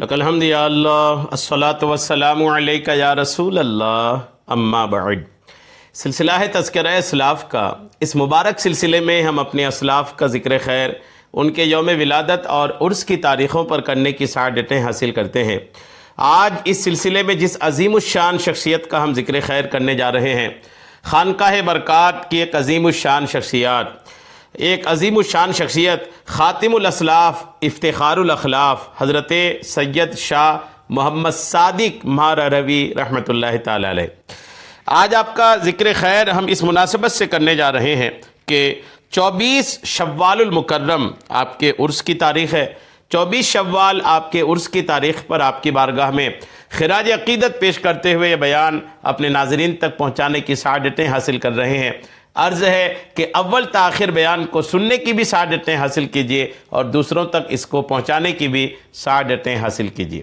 لک الحمد یا اللہ الصلاۃ والسلام علیک یا رسول اللہ اما بعد۔ سلسلہ ہے تذکرہ اسلاف کا۔ اس مبارک سلسلے میں ہم اپنے اسلاف کا ذکر خیر، ان کے یوم ولادت اور عرس کی تاریخوں پر کرنے کی سعادتیں حاصل کرتے ہیں۔ آج اس سلسلے میں جس عظیم الشان شخصیت کا ہم ذکر خیر کرنے جا رہے ہیں، خانقاہ برکات کی ایک عظیم الشان شخصیت، خاتم الاسلاف، افتخار الاخلاف، حضرت سید شاہ محمد صادق مارا روی رحمۃ اللہ تعالی علیہ۔ آج آپ کا ذکر خیر ہم اس مناسبت سے کرنے جا رہے ہیں کہ 24 شوال المکرم آپ کے عرس کی تاریخ ہے۔ 24 شوال آپ کے عرس کی تاریخ پر آپ کی بارگاہ میں خراج عقیدت پیش کرتے ہوئے یہ بیان اپنے ناظرین تک پہنچانے کی سعادتیں حاصل کر رہے ہیں۔ عرض ہے کہ اول تاخیر بیان کو سننے کی بھی سعادتیں حاصل کیجیے اور دوسروں تک اس کو پہنچانے کی بھی سعادتیں حاصل کیجیے۔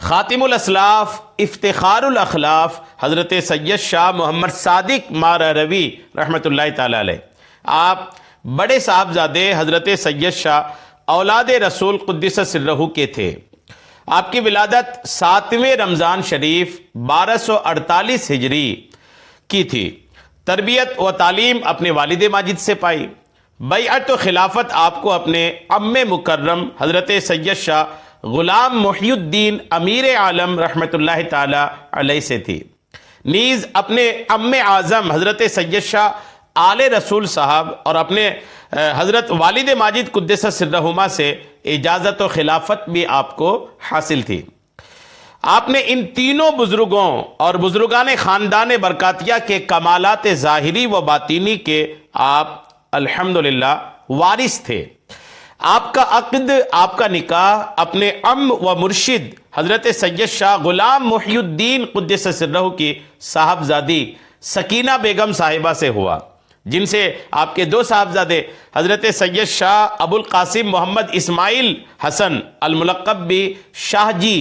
خاتم الاسلاف، افتخار الاخلاف، حضرت سید شاہ محمد صادق مارا روی رحمۃ اللہ تعالی علیہ، آپ بڑے صاحبزادے حضرت سید شاہ اولاد رسول قدس سرہ کے تھے۔ آپ کی ولادت 7ویں رمضان شریف 1248 ہجری کی تھی۔ تربیت و تعلیم اپنے والد ماجد سے پائی۔ بیعت و خلافت آپ کو اپنے عم مکرم حضرت سید شاہ غلام محی الدین امیر عالم رحمۃ اللہ تعالی علیہ سے تھی۔ نیز اپنے عم اعظم حضرت سید شاہ آل رسول صاحب اور اپنے حضرت والد ماجد قدس سرہما سے اجازت و خلافت بھی آپ کو حاصل تھی۔ آپ نے ان تینوں بزرگوں اور بزرگان خاندان برکاتیہ کے کمالات ظاہری و باطینی کے آپ الحمدللہ وارث تھے۔ آپ کا عقد، آپ کا نکاح اپنے عم و مرشد حضرت سید شاہ غلام محی الدین قدس سرہ کی صاحبزادی سکینہ بیگم صاحبہ سے ہوا، جن سے آپ کے دو صاحبزادے حضرت سید شاہ ابو القاسم محمد اسماعیل حسن الملقب بھی شاہ جی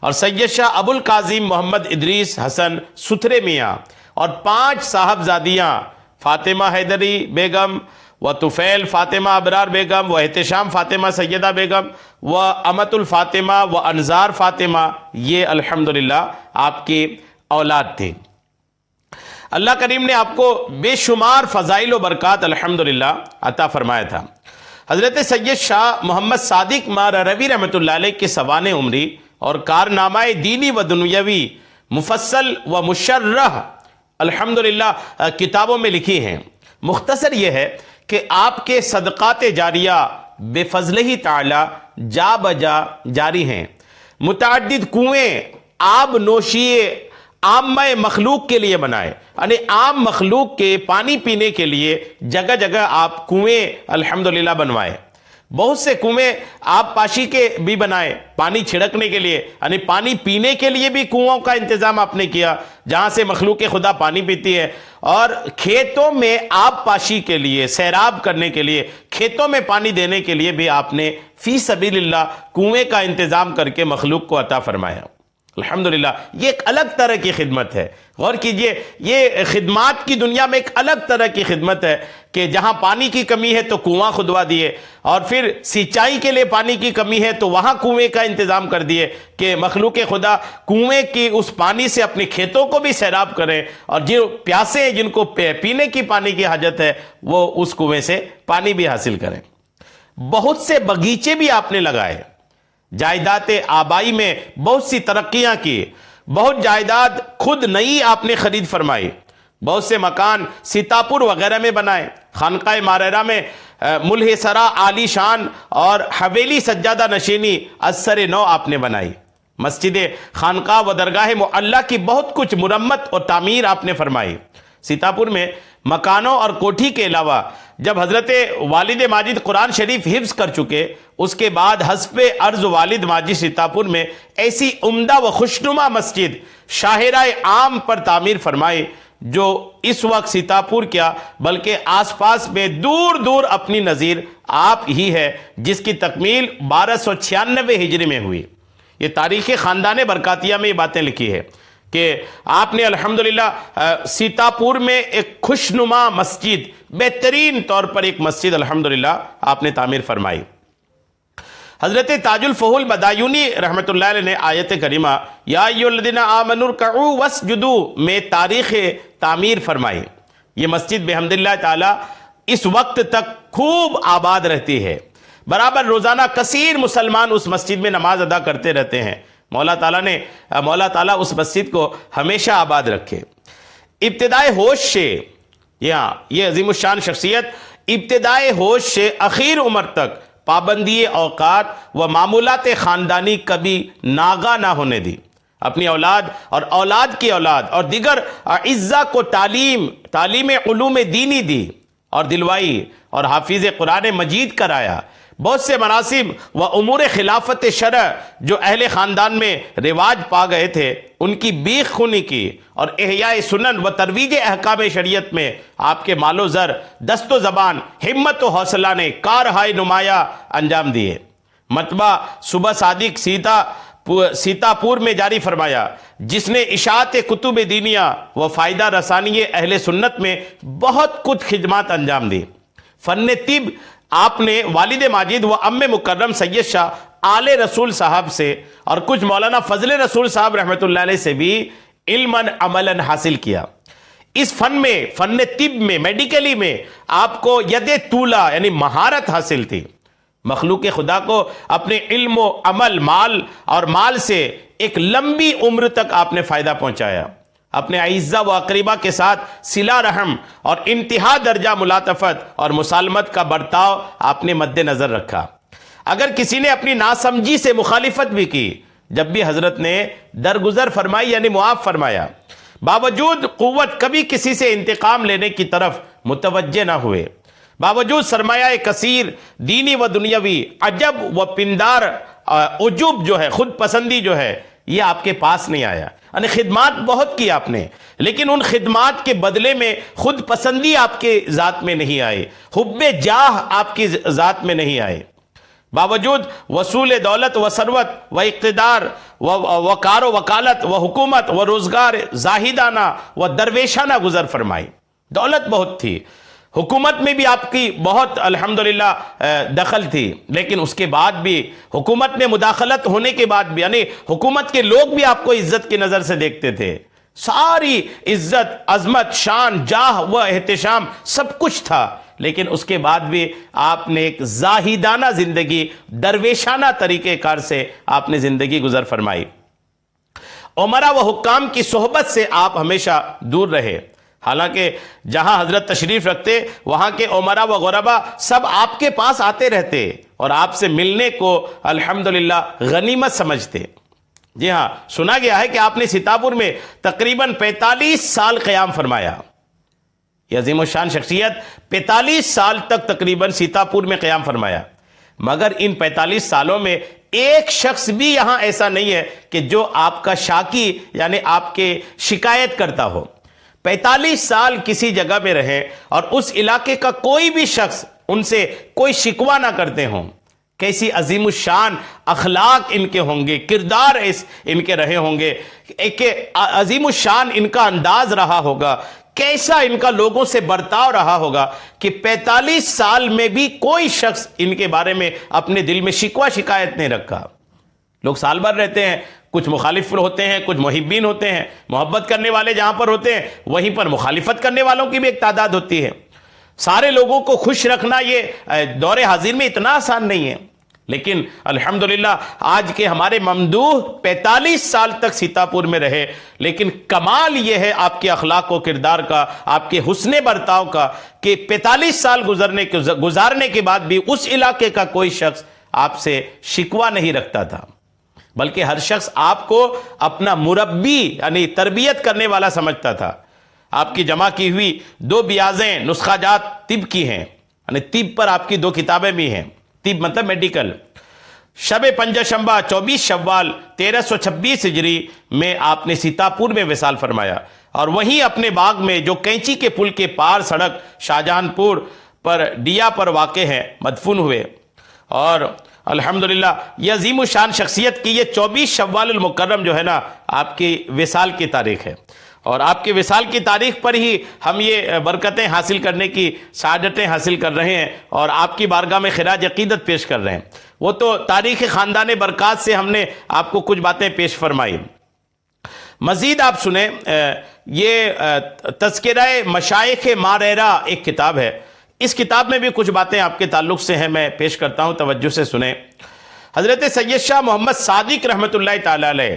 اور سید شاہ ابو القاسم محمد ادریس حسن ستھرے میاں، اور 5 صاحبزادیاں فاطمہ حیدری بیگم و طفیل فاطمہ ابرار بیگم و احتشام فاطمہ سیدہ بیگم و امت الفاطمہ و انظار فاطمہ، یہ الحمدللہ آپ کی اولاد تھی۔ اللہ کریم نے آپ کو بے شمار فضائل و برکات الحمدللہ عطا فرمایا تھا۔ حضرت سید شاہ محمد صادق مارا روی رحمۃ اللہ علیہ کے سوانح عمری اور کارنامہ دینی و دنیاوی مفصل و مشرح الحمدللہ کتابوں میں لکھی ہیں۔ مختصر یہ ہے کہ آپ کے صدقات جاریہ بے فضلہ تعالی جا بجا جاری ہیں۔ متعدد کنویں آب نوشی عامہ مخلوق کے لیے بنائے، یعنی عام مخلوق کے پانی پینے کے لیے جگہ جگہ آپ کنویں الحمدللہ بنوائے۔ بہت سے کنویں آب پاشی کے بھی بنائے، پانی چھڑکنے کے لیے، یعنی پانی پینے کے لیے بھی کنوؤں کا انتظام آپ نے کیا جہاں سے مخلوق خدا پانی پیتی ہے، اور کھیتوں میں آب پاشی کے لیے، سیراب کرنے کے لیے، کھیتوں میں پانی دینے کے لیے بھی آپ نے فی سبیل اللہ کنویں کا انتظام کر کے مخلوق کو عطا فرمایا۔ الحمدللہ یہ ایک الگ طرح کی خدمت ہے۔ غور کیجئے، یہ خدمات کی دنیا میں ایک الگ طرح کی خدمت ہے کہ جہاں پانی کی کمی ہے تو کنواں کھدوا دیے، اور پھر سینچائی کے لیے پانی کی کمی ہے تو وہاں کنویں کا انتظام کر دیے کہ مخلوق خدا کنویں کی اس پانی سے اپنے کھیتوں کو بھی سیراب کریں، اور جو پیاسے ہیں جن کو پینے کی پانی کی حاجت ہے وہ اس کنویں سے پانی بھی حاصل کریں۔ بہت سے باغیچے بھی آپ نے لگائے، جائیداد آبائی میں بہت سی ترقیاں کی، بہت جائیداد خود نئی آپ نے خرید فرمائی، بہت سے مکان سیتاپور وغیرہ میں بنائے، خانقاہ ماریرا میں ملحسرہ عالی شان اور حویلی سجادہ نشینی اثر نو آپ نے بنائی، مسجد خانقاہ و درگاہ معلیٰ کی بہت کچھ مرمت اور تعمیر آپ نے فرمائی۔ سیتاپور میں مکانوں اور کوٹھی کے علاوہ جب حضرت والد ماجد قرآن شریف حفظ کر چکے، اس کے بعد حسب عرض والد ماجد سیتاپور میں ایسی عمدہ و خوشنما مسجد شاہراہ عام پر تعمیر فرمائی جو اس وقت سیتاپور کیا بلکہ آس پاس میں دور دور اپنی نظیر آپ ہی ہے، جس کی تکمیل 1296 ہجری میں ہوئی۔ یہ تاریخ خاندان برکاتیہ میں یہ باتیں لکھی ہے کہ آپ نے الحمدللہ سیتاپور میں ایک خوشنما مسجد، بہترین طور پر ایک مسجد الحمدللہ آپ نے تعمیر فرمائی۔ حضرت تاج الفہول بدایونی رحمۃ اللہ علیہ نے آیت کریمہ یا ایھا الذین آمنوا ارکعوا واسجدوا میں تاریخ تعمیر فرمائی. یہ مسجد بحمد اللہ تعالی اس وقت تک خوب آباد رہتی ہے. برابر روزانہ کثیر مسلمان اس مسجد میں نماز ادا کرتے رہتے ہیں. مولا تعالیٰ اس مسجد کو ہمیشہ آباد رکھے. ابتدائے ہوش سے یہ عظیم الشان شخصیت ابتدائے ہوش سے اخیر عمر تک پابندی اوقات و معمولات خاندانی کبھی ناغہ نہ ہونے دی. اپنی اولاد اور اولاد کی اولاد اور دیگر اعزاء کو تعلیم علوم دینی دی اور دلوائی اور حافظ قرآن مجید کرایا. بہت سے مناسب و امور خلافت شرع جو اہل خاندان میں رواج پا گئے تھے ان کی بیخ خونی کی اور احیاء سنن و ترویج احکام شریعت میں آپ کے مال و زر، دست و زبان، ہمت و حوصلہ نے کارہائے نمایاں انجام دیے. مطبع صبح صادق سیتا پور میں جاری فرمایا جس نے اشاعت کتب دینیہ و فائدہ رسانی اہل سنت میں بہت کچھ خدمات انجام دی. فن طب آپ نے والد ماجد و ام مکرم سید شاہ آل رسول صاحب سے اور کچھ مولانا فضل رسول صاحب رحمۃ اللہ علیہ سے بھی علماً عملاً حاصل کیا. اس فن طب میں میڈیکلی میں آپ کو ید طولہ یعنی مہارت حاصل تھی. مخلوق خدا کو اپنے علم و عمل مال سے ایک لمبی عمر تک آپ نے فائدہ پہنچایا. اپنے اعزاء و اقربا کے ساتھ صلہ رحم اور انتہا درجہ ملاطفت اور مسالمت کا برتاؤ آپ نے مد نظر رکھا. اگر کسی نے اپنی ناسمجھی سے مخالفت بھی کی، جب بھی حضرت نے درگزر فرمائی یعنی معاف فرمایا. باوجود قوت کبھی کسی سے انتقام لینے کی طرف متوجہ نہ ہوئے. باوجود سرمایہ کثیر دینی و دنیاوی عجب و پندار عجب جو ہے، خود پسندی جو ہے، یہ آپ کے پاس نہیں آیا. یعنی خدمات بہت کی آپ نے، لیکن ان خدمات کے بدلے میں خود پسندی آپ کے ذات میں نہیں آئی، حب جاہ آپ کی ذات میں نہیں آئے. باوجود وصول دولت و ثروت و اقتدار و کار و وکالت و حکومت و روزگار زاہدانہ و درویشانہ گزر فرمائی. دولت بہت تھی، حکومت میں بھی آپ کی بہت الحمدللہ دخل تھی، لیکن اس کے بعد بھی حکومت میں مداخلت ہونے کے بعد بھی یعنی حکومت کے لوگ بھی آپ کو عزت کی نظر سے دیکھتے تھے. ساری عزت، عظمت، شان، جاہ و احتشام سب کچھ تھا، لیکن اس کے بعد بھی آپ نے ایک زاہدانہ زندگی، درویشانہ طریقہ کار سے آپ نے زندگی گزر فرمائی. عمرا و حکام کی صحبت سے آپ ہمیشہ دور رہے. حالانکہ جہاں حضرت تشریف رکھتے وہاں کے عمرا و غربا سب آپ کے پاس آتے رہتے اور آپ سے ملنے کو الحمدللہ غنیمت سمجھتے. جی ہاں، سنا گیا ہے کہ آپ نے سیتاپور میں تقریباً 45 سال قیام فرمایا. یہ عظیم الشان شخصیت 45 سال تک تقریباً سیتاپور میں قیام فرمایا. مگر ان 45 سالوں میں ایک شخص بھی یہاں ایسا نہیں ہے کہ جو آپ کا شاکی یعنی آپ کے شکایت کرتا ہو. 45 سال کسی جگہ میں رہے اور اس علاقے کا کوئی بھی شخص ان سے کوئی شکوہ نہ کرتے ہوں. کیسی عظیم الشان اخلاق ان کے ہوں گے، کردار ان کے رہے ہوں گے، ایک عظیم الشان ان کا انداز رہا ہوگا، کیسا ان کا لوگوں سے برتاؤ رہا ہوگا کہ 45 سال میں بھی کوئی شخص ان کے بارے میں اپنے دل میں شکوہ شکایت نہیں رکھا. لوگ سال بھر رہتے ہیں، کچھ مخالف ہوتے ہیں، کچھ محبین ہوتے ہیں. محبت کرنے والے جہاں پر ہوتے ہیں وہیں پر مخالفت کرنے والوں کی بھی ایک تعداد ہوتی ہے. سارے لوگوں کو خوش رکھنا یہ دور حاضر میں اتنا آسان نہیں ہے. لیکن الحمدللہ آج کے ہمارے ممدوح 45 سال تک سیتاپور میں رہے، لیکن کمال یہ ہے آپ کے اخلاق و کردار کا، آپ کے حسن برتاؤ کا کہ 45 سال گزارنے کے بعد بھی اس علاقے کا کوئی شخص آپ سے شکوہ نہیں رکھتا تھا، بلکہ ہر شخص آپ کو اپنا مربی یعنی تربیت کرنے والا سمجھتا تھا. آپ کی جمع کی ہوئی 2 بیازیں نسخہ جات طب کی ہیں، یعنی طب پر آپ کی 2 کتابیں بھی ہیں. طب مطلب میڈیکل. شب پنجہ شنبہ 24 شوال 1326 ہجری میں آپ نے سیتاپور میں وصال فرمایا اور وہیں اپنے باغ میں جو کینچی کے پل کے پار سڑک شاہجہان پور پر ڈیا پر واقع ہے مدفون ہوئے. اور الحمدللہ یہ عظیم الشان شخصیت کی یہ 24 شوال المکرم جو ہے نا آپ کی وصال کی تاریخ ہے، اور آپ کے وصال کی تاریخ پر ہی ہم یہ برکتیں حاصل کرنے کی سعادتیں حاصل کر رہے ہیں اور آپ کی بارگاہ میں خراج عقیدت پیش کر رہے ہیں. وہ تو تاریخ خاندان برکات سے ہم نے آپ کو کچھ باتیں پیش فرمائی. مزید آپ سنیں، یہ تذکرہ مشائخ ماریرہ ایک کتاب ہے، اس کتاب میں بھی کچھ باتیں آپ کے تعلق سے ہیں، میں پیش کرتا ہوں، توجہ سے سنیں. حضرت سید شاہ محمد صادق رحمۃ اللہ تعالی علیہ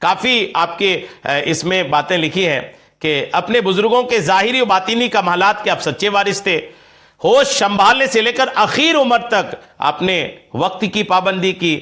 کافی آپ کے اس میں باتیں لکھی ہیں کہ اپنے بزرگوں کے ظاہری و باطنی کمالات کے آپ سچے وارث تھے. ہوش سنبھالنے سے لے کر اخیر عمر تک آپ نے وقت کی پابندی کی،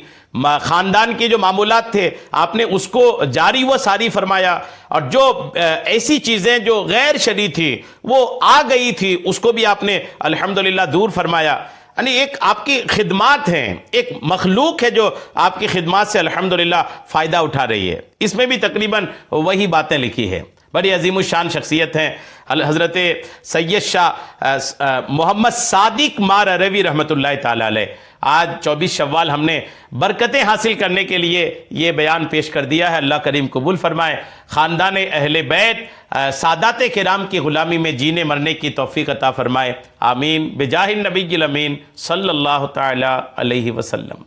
خاندان کے جو معمولات تھے آپ نے اس کو جاری و ساری فرمایا، اور جو ایسی چیزیں جو غیر شرعی تھی وہ آ گئی تھی اس کو بھی آپ نے الحمدللہ دور فرمایا. یعنی ایک آپ کی خدمات ہیں، ایک مخلوق ہے جو آپ کی خدمات سے الحمدللہ فائدہ اٹھا رہی ہے. اس میں بھی تقریباً وہی باتیں لکھی ہیں. بڑی عظیم الشان شخصیت ہیں حضرت سید شاہ محمد صادق ماریرہ رحمۃ اللہ تعالی علیہ. آج 24 شوال ہم نے برکتیں حاصل کرنے کے لیے یہ بیان پیش کر دیا ہے. اللہ کریم قبول فرمائے. خاندان اہل بیت سادات کرام کی غلامی میں جینے مرنے کی توفیق عطا فرمائے. آمین بجاہ النبی الامین صلی اللہ تعالی علیہ وسلم.